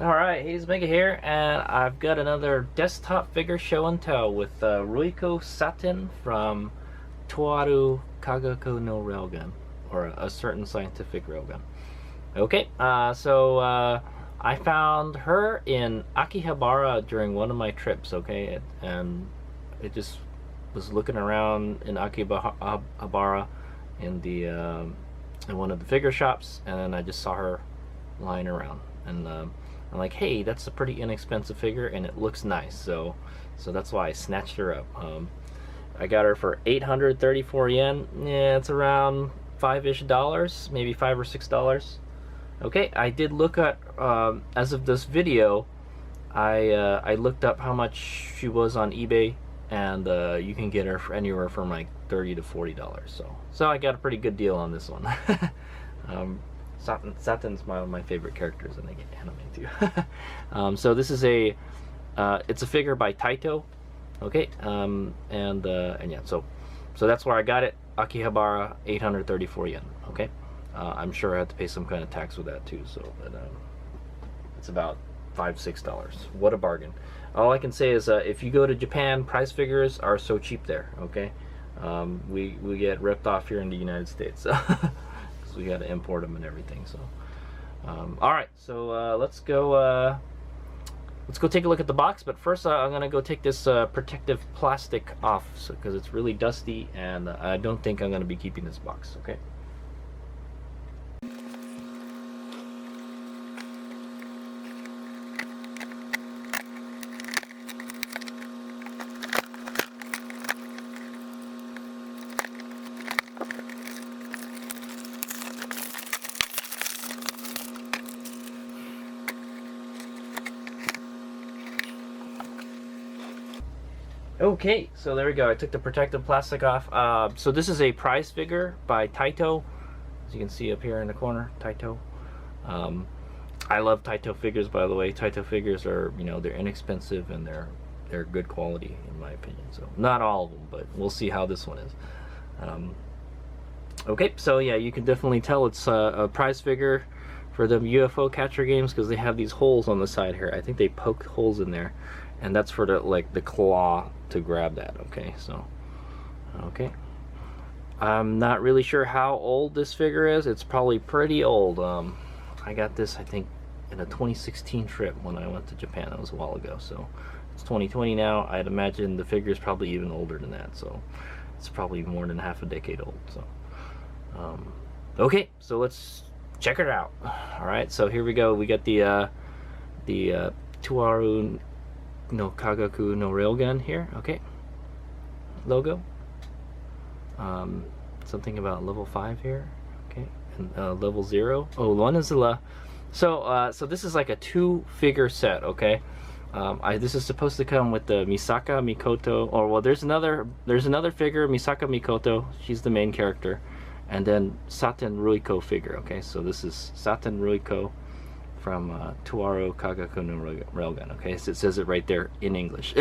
Alright, he's Mega here, and I've got another desktop figure show and tell with Ruiko Saten from Toaru Kagaku no Railgun, or A Certain Scientific Railgun. Okay, I found her in Akihabara during one of my trips, okay, and it just was looking around in Akihabara in the in one of the figure shops, and then I just saw her lying around, and I'm like, hey, that's a pretty inexpensive figure, and it looks nice, so that's why I snatched her up. I got her for 834 yen. Yeah, it's around $5-ish, maybe $5 or $6. Okay, I did look at as of this video, I looked up how much she was on eBay, and you can get her for anywhere from like $30 to $40. So I got a pretty good deal on this one. Saten's one of my favorite characters in the anime too. So this is it's a figure by Taito, okay, and yeah, so that's where I got it. Akihabara, 834 yen. Okay, I'm sure I had to pay some kind of tax with that too. So, but it's about $5-6. What a bargain! All I can say is, if you go to Japan, prize figures are so cheap there. Okay, we get ripped off here in the United States. So. We got to import them and everything. So all right, so let's go take a look at the box, but first I'm gonna go take this protective plastic off, because it's really dusty, and I don't think I'm gonna be keeping this box. Okay. Okay, so there we go. I took the protective plastic off. So this is a prize figure by Taito, as you can see up here in the corner. Taito. I love Taito figures, by the way. Taito figures are, they're inexpensive, and they're good quality in my opinion. So not all of them, but we'll see how this one is. Okay, so yeah, you can definitely tell it's a prize figure for the UFO catcher games, because they have these holes on the side here. I think they poke holes in there, and that's for the claw to grab that. Okay, so okay, I'm not really sure how old this figure is. It's probably pretty old. I got this, I think, in a 2016 trip when I went to Japan. That was a while ago, so it's 2020 now. I'd imagine the figure is probably even older than that, so it's probably more than half a decade old. So okay, so let's check it out. All right, so here we go. We got the Toaru no Kagaku no Railgun here. Okay, logo. Something about level 5 here. Okay, and level 0. Oh, one is the so this is like a 2-figure set. Okay, this is supposed to come with the Misaka Mikoto, or well, there's another figure, Misaka Mikoto. She's the main character, and then Saten Ruiko figure. Okay, so this is Saten Ruiko from Toaru Kagaku no Railgun. Okay, so it says it right there in English.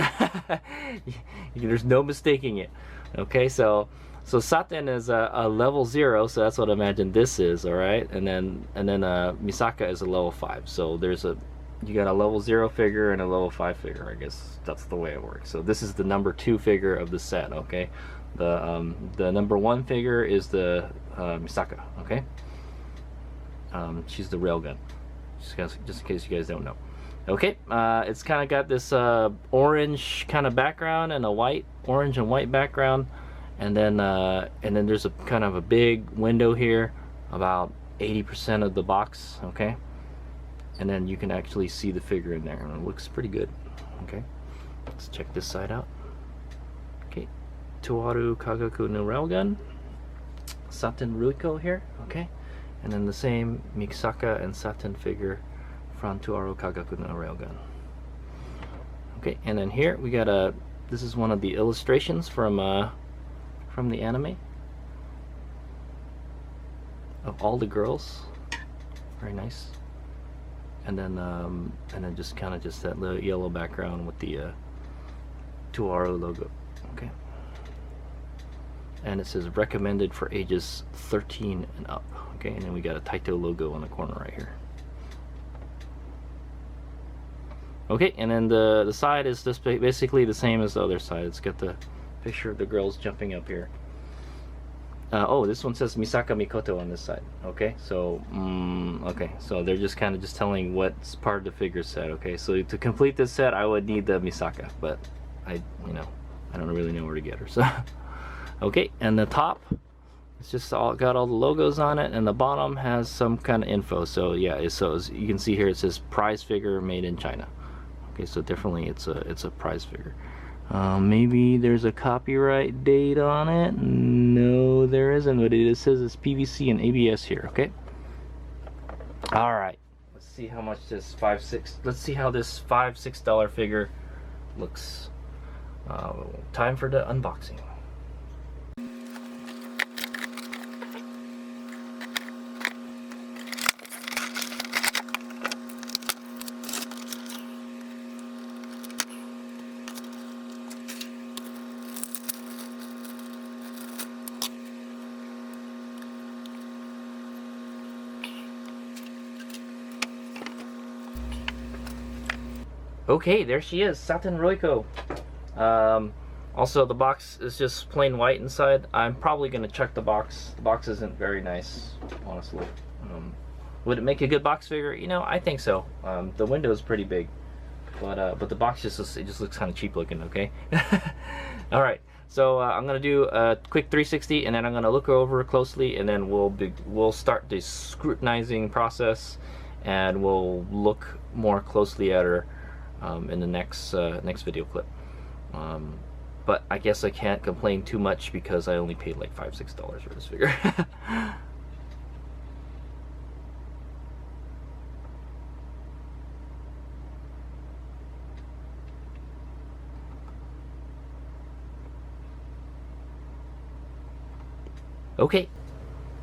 There's no mistaking it. Okay, so Saten is a level 0, so that's what I imagine this is. All right, and then Misaka is a level 5. So you got a level 0 figure and a level 5 figure. I guess that's the way it works. So this is the number 2 figure of the set. Okay, the number 1 figure is the Misaka. Okay, she's the railgun. Just in case you guys don't know. Okay, it's kind of got this orange kind of background and a orange and white background, and then there's a kind of a big window here, about 80% of the box. Okay, and then you can actually see the figure in there, and it looks pretty good. Okay, let's check this side out. Okay, Toaru Kagaku no Railgun, Saten Ruiko here. Okay. And then the same Misaka and Saten figure from Toaru Kagaku no Railgun. Okay, and then here we got this is one of the illustrations from the anime of all the girls. Very nice. And then just kind of that little yellow background with the Toaru logo. Okay. And it says recommended for ages 13 and up. Okay, and then we got a Taito logo on the corner right here. Okay, and then the side is just basically the same as the other side. It's got the picture of the girls jumping up here. Oh, this one says Misaka Mikoto on this side. Okay, so okay, so they're just kind of just telling what's part of the figure set. Okay, so to complete this set, I would need the Misaka, but I don't really know where to get her. So okay, and the top, it's just got all the logos on it, and the bottom has some kind of info. So yeah, so as you can see here, it says prize figure made in China. Okay, so definitely it's a prize figure. Maybe there's a copyright date on it. No, there isn't, but it says it's PVC and ABS here. Okay. All right. Let's see how much this Let's see how this $5-6 figure looks. Time for the unboxing. Okay, there she is, Saten Ruiko. Also, the box is just plain white inside. I'm probably going to check the box. The box isn't very nice, honestly. Would it make a good box figure? You know, I think so. The window is pretty big, but the box just looks kind of cheap looking. Okay. All right. So I'm gonna do a quick 360, and then I'm gonna look her over closely, and then we'll start the scrutinizing process, and we'll look more closely at her in the next video clip. But I guess I can't complain too much because I only paid like $5-6 for this figure.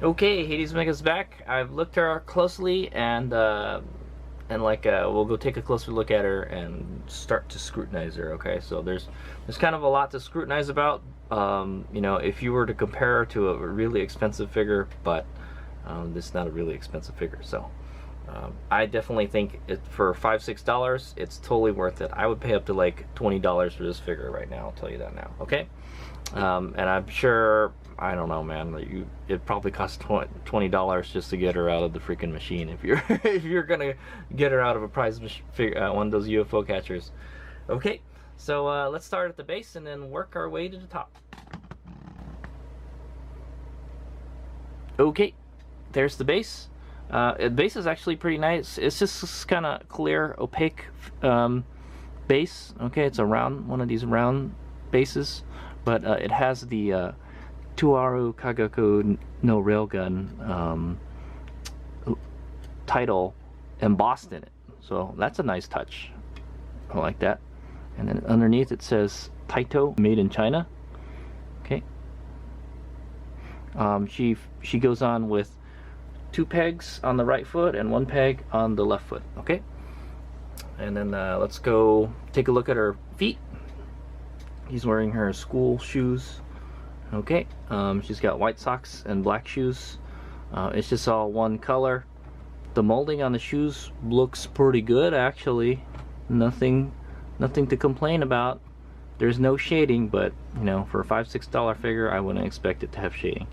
Okay, Hades Mega's back. I've looked her closely, and we'll go take a closer look at her and start to scrutinize her. Okay, so there's kind of a lot to scrutinize about. You know, if you were to compare her to a really expensive figure, but this is not a really expensive figure. So I definitely think for $5-6, it's totally worth it. I would pay up to like $20 for this figure right now. I'll tell you that now. Okay, and I'm sure. I don't know, man. It probably costs $20 just to get her out of the freaking machine. If you're if you're gonna get her out of a prize one of those UFO catchers. Okay, so let's start at the base and then work our way to the top. Okay, there's the base. The base is actually pretty nice. It's just kind of clear, opaque base. Okay, it's a round, one of these round bases, but it has the Toaru Kagaku no Railgun title embossed in it, so that's a nice touch. I like that. And then underneath it says Taito, made in China. Okay. She goes on with 2 pegs on the right foot and 1 peg on the left foot. Okay. And then let's go take a look at her feet. He's wearing her school shoes. Okay, she's got white socks and black shoes. It's just all one color. The molding on the shoes looks pretty good, actually. Nothing to complain about. There's no shading, but you know, for a $5-6 figure, I wouldn't expect it to have shading.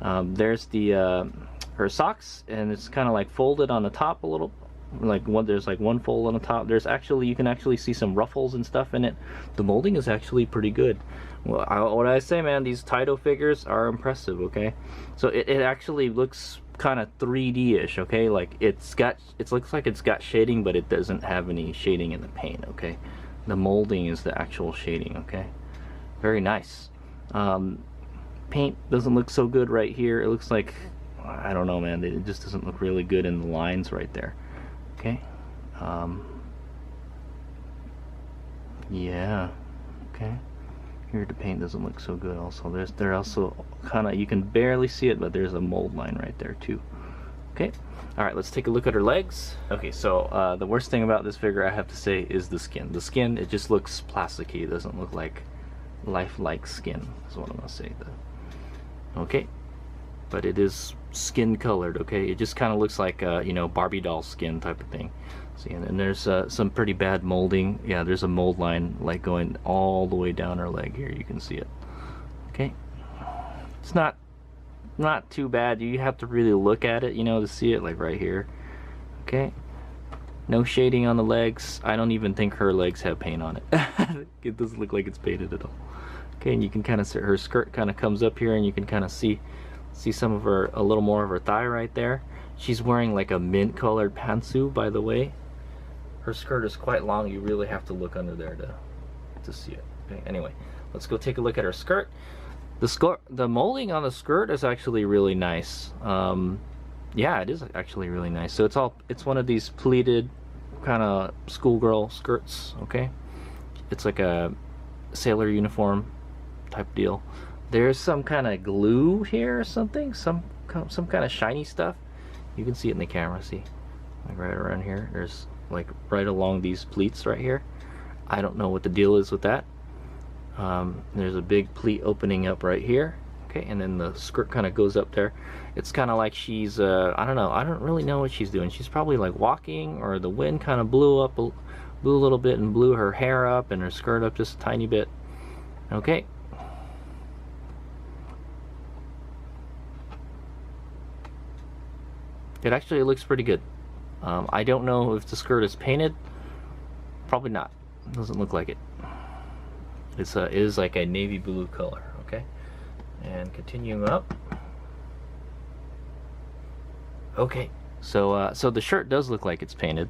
There's her socks, and it's kind of like folded on the top a little. There's like one fold on the top. You can actually see some ruffles and stuff in it. The molding is actually pretty good. Well, what I say, man, these Taito figures are impressive. Okay, so it actually looks kind of 3D-ish. Okay, like it looks like it's got shading, but it doesn't have any shading in the paint. Okay, the molding is the actual shading. Okay, very nice. Paint doesn't look so good right here. It looks like, I don't know, man, it just doesn't look really good in the lines right there. Okay, yeah, okay. Here the paint doesn't look so good. Also, they're also kind of, you can barely see it, but there's a mold line right there too. Okay, all right, let's take a look at her legs. Okay, so the worst thing about this figure, I have to say, is the skin. The skin, it just looks plasticky. It doesn't look like lifelike skin. That's what I'm gonna say. Okay, but it is skin colored. Okay, it just kind of looks like you know, Barbie doll skin type of thing. See, and then there's some pretty bad molding. Yeah, there's a mold line like going all the way down her leg here. You can see it. Okay, it's not too bad. You have to really look at it, you know, to see it, like right here. Okay, no shading on the legs. I don't even think her legs have paint on it. It doesn't look like it's painted at all. Okay, and you can kind of see her skirt kind of comes up here, and you can kind of see some of her, a little more of her thigh right there. She's wearing like a mint colored pantsuit, by the way. Her skirt is quite long. You really have to look under there to see it. Okay, anyway, let's go take a look at her skirt. The molding on the skirt is actually really nice. Yeah, it is actually really nice. So it's one of these pleated kind of schoolgirl skirts. Okay, it's like a sailor uniform type deal. There's some kind of glue here or something, some kind of shiny stuff. You can see it in the camera. See, like right around here. There's like right along these pleats right here. I don't know what the deal is with that. There's a big pleat opening up right here. Okay, and then the skirt kind of goes up there. It's kind of like she's I don't know, I don't really know what she's doing. She's probably like walking, or the wind kind of blew a little bit and blew her hair up and her skirt up just a tiny bit. Okay, it actually looks pretty good. I don't know if the skirt is painted. Probably not. It doesn't look like it. It is like a navy blue color. Okay, and continuing up. Okay, so the shirt does look like it's painted.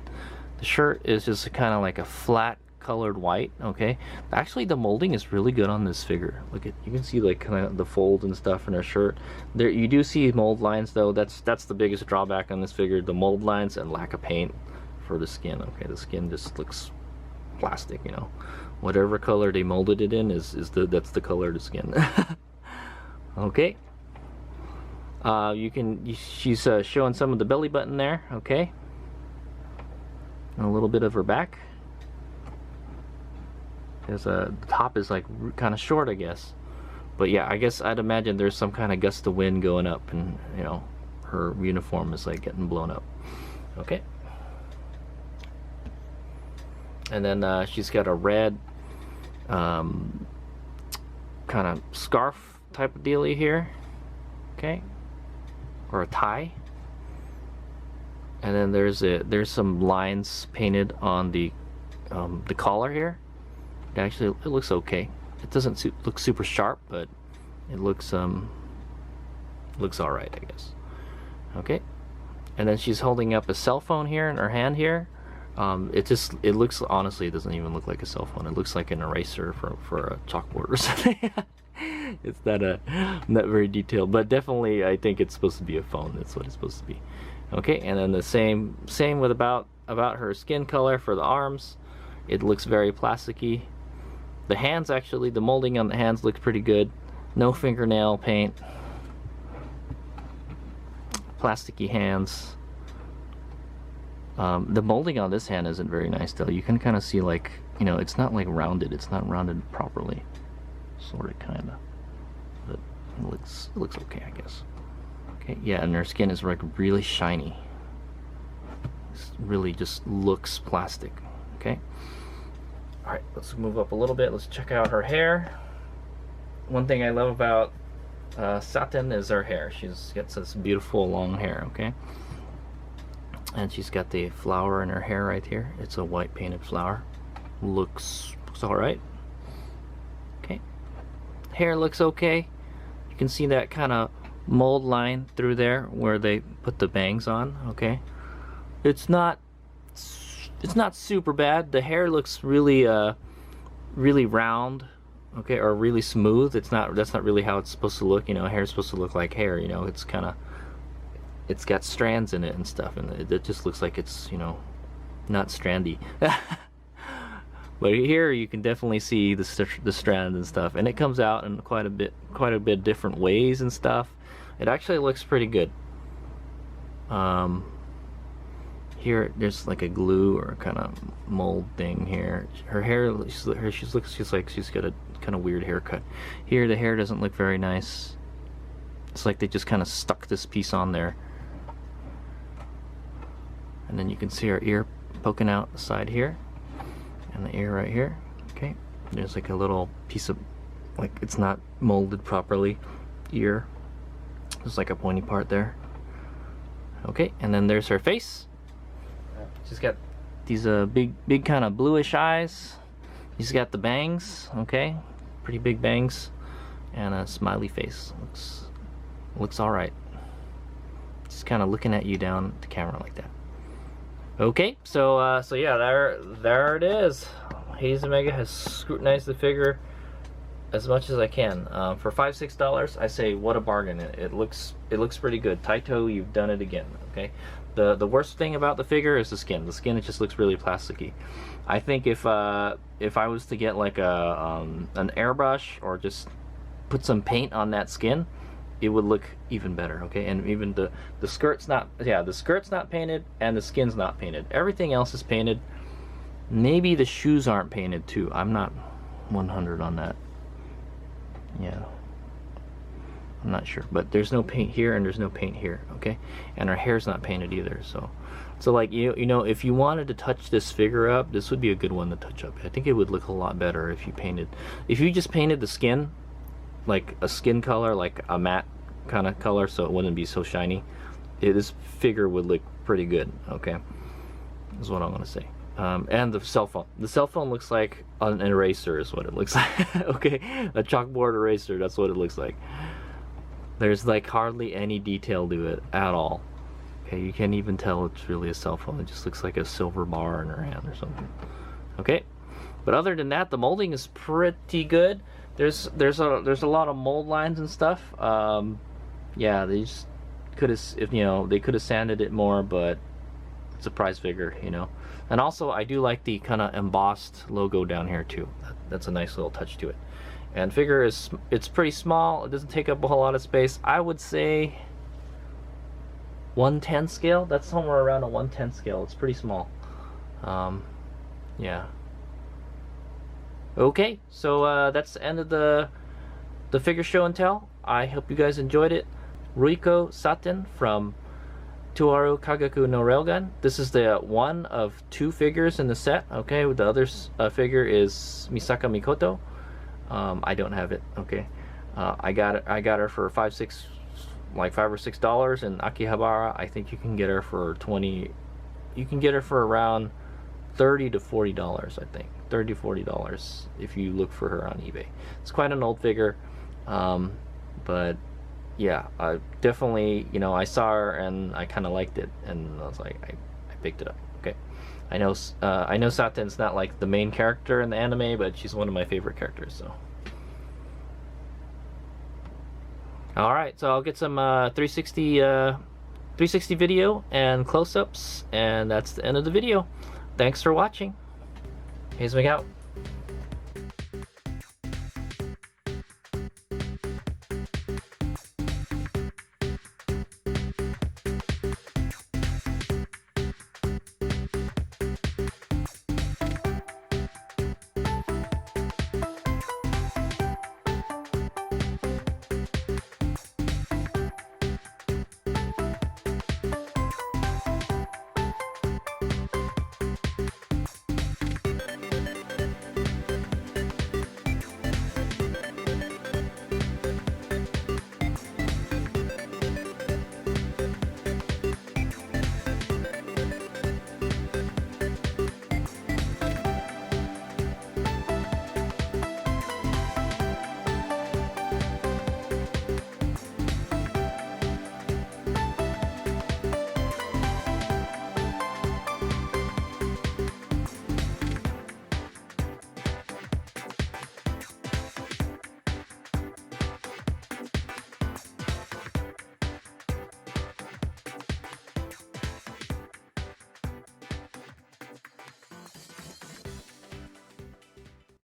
The shirt is just kind of like a flat colored white. Okay, actually the molding is really good on this figure. Look at, you can see like kind of the folds and stuff in her shirt. There you do see mold lines though. That's the biggest drawback on this figure, the mold lines and lack of paint for the skin. Okay, the skin just looks plastic, you know. Whatever color they molded it in that's the color of the skin. Okay, she's showing some of the belly button there. Okay, and a little bit of her back. The top is like kind of short, I guess. But yeah, I guess I'd imagine there's some kind of gust of wind going up, and you know, her uniform is like getting blown up. Okay, and then she's got a red kind of scarf type of dealie here. Okay, or a tie. And then there's some lines painted on the collar here. Actually, it looks okay. It doesn't look super sharp, but it looks all right, I guess. Okay, and then she's holding up a cell phone here in her hand here. It looks, honestly, it doesn't even look like a cell phone. It looks like an eraser for a chalkboard or something. It's not very detailed, but definitely I think it's supposed to be a phone. That's what it's supposed to be. Okay, and then the same with about her skin color for the arms. It looks very plasticky. The hands, actually, the molding on the hands looks pretty good. No fingernail paint. Plasticky hands. The molding on this hand isn't very nice though. You can kind of see, like, you know, it's not like rounded. It's not rounded properly. Sort of, kind of. But it looks okay, I guess. Okay, yeah, and her skin is like really shiny. It really just looks plastic. Okay. Alright, let's move up a little bit. Let's check out her hair. One thing I love about Saten is her hair. She's got this beautiful long hair, okay? And she's got the flower in her hair right here. It's a white painted flower. Looks alright. Okay. Hair looks okay. You can see that kind of mold line through there where they put the bangs on, okay? It's not super bad. The hair looks really really round, okay, or really smooth. That's not really how it's supposed to look. You know, hair is supposed to look like hair, you know. It's got strands in it and stuff, and it just looks like it's, you know, not strandy. But here you can definitely see the strands and stuff, and it comes out in quite a bit different ways and stuff. It actually looks pretty good. Here there's like a glue or kind of mold thing here. Her hair, she looks like she's got a kind of weird haircut. Here the hair doesn't look very nice. It's like they just kind of stuck this piece on there. And then you can see our ear poking out the side here. And the ear right here. Okay. There's like a little piece of, like, it's not molded properly. Ear. There's like a pointy part there. Okay, and then there's her face. She's got these big kind of bluish eyes. She's got the bangs, okay, pretty big bangs, and a smiley face. Looks all right. Just kind of looking at you down the camera like that. Okay, so yeah, there it is. Hades Omega has scrutinized the figure as much as I can. For $5-6, I say what a bargain. It looks pretty good. Taito, you've done it again. Okay, the worst thing about the figure is the skin. The skin, it just looks really plasticky. I think if I was to get like an airbrush or just put some paint on that skin, it would look even better. Okay, and even the skirt's not, yeah, the skirt's not painted and the skin's not painted. Everything else is painted. Maybe the shoes aren't painted too. I'm not 100 on that. Yeah, I'm not sure, but there's no paint here and there's no paint here. Okay, and her hair's not painted either. So like you know, if you wanted to touch this figure up, this would be a good one to touch up. I think it would look a lot better if you just painted the skin like a skin color, like a matte kind of color, so it wouldn't be so shiny. This figure would look pretty good. Okay, is what I'm gonna say. And the cell phone. The cell phone looks like an eraser is what it looks like. Okay, a chalkboard eraser, that's what it looks like. There's like hardly any detail to it at all. Okay, you can't even tell it's really a cell phone. It just looks like a silver bar in her hand or something. Okay, but other than that, the molding is pretty good. There's a lot of mold lines and stuff. Yeah, they just could have, if you know, they could have sanded it more, but it's a prize figure, you know. And also, I do like the kind of embossed logo down here too. That's a nice little touch to it. And figure it's pretty small. It doesn't take up a whole lot of space. I would say 1/10 scale. That's somewhere around a 1/10 scale. It's pretty small. Yeah. Okay, so that's the end of the figure show and tell. I hope you guys enjoyed it. Ruiko Saten from Toaru Kagaku no Railgun. This is the one of 2 figures in the set. Okay, the other figure is Misaka Mikoto. I don't have it. Okay, I got her for $5 or $6 in Akihabara. I think you can get her for 20. You can get her for around $30 to $40. I think $30 to $40 if you look for her on eBay. It's quite an old figure, but yeah, I definitely, you know, I saw her and I kind of liked it, and I was like, I picked it up. Okay, I know Saten's not like the main character in the anime, but she's one of my favorite characters. So, all right, so I'll get some 360 video and close-ups, and that's the end of the video. Thanks for watching. Here's me out.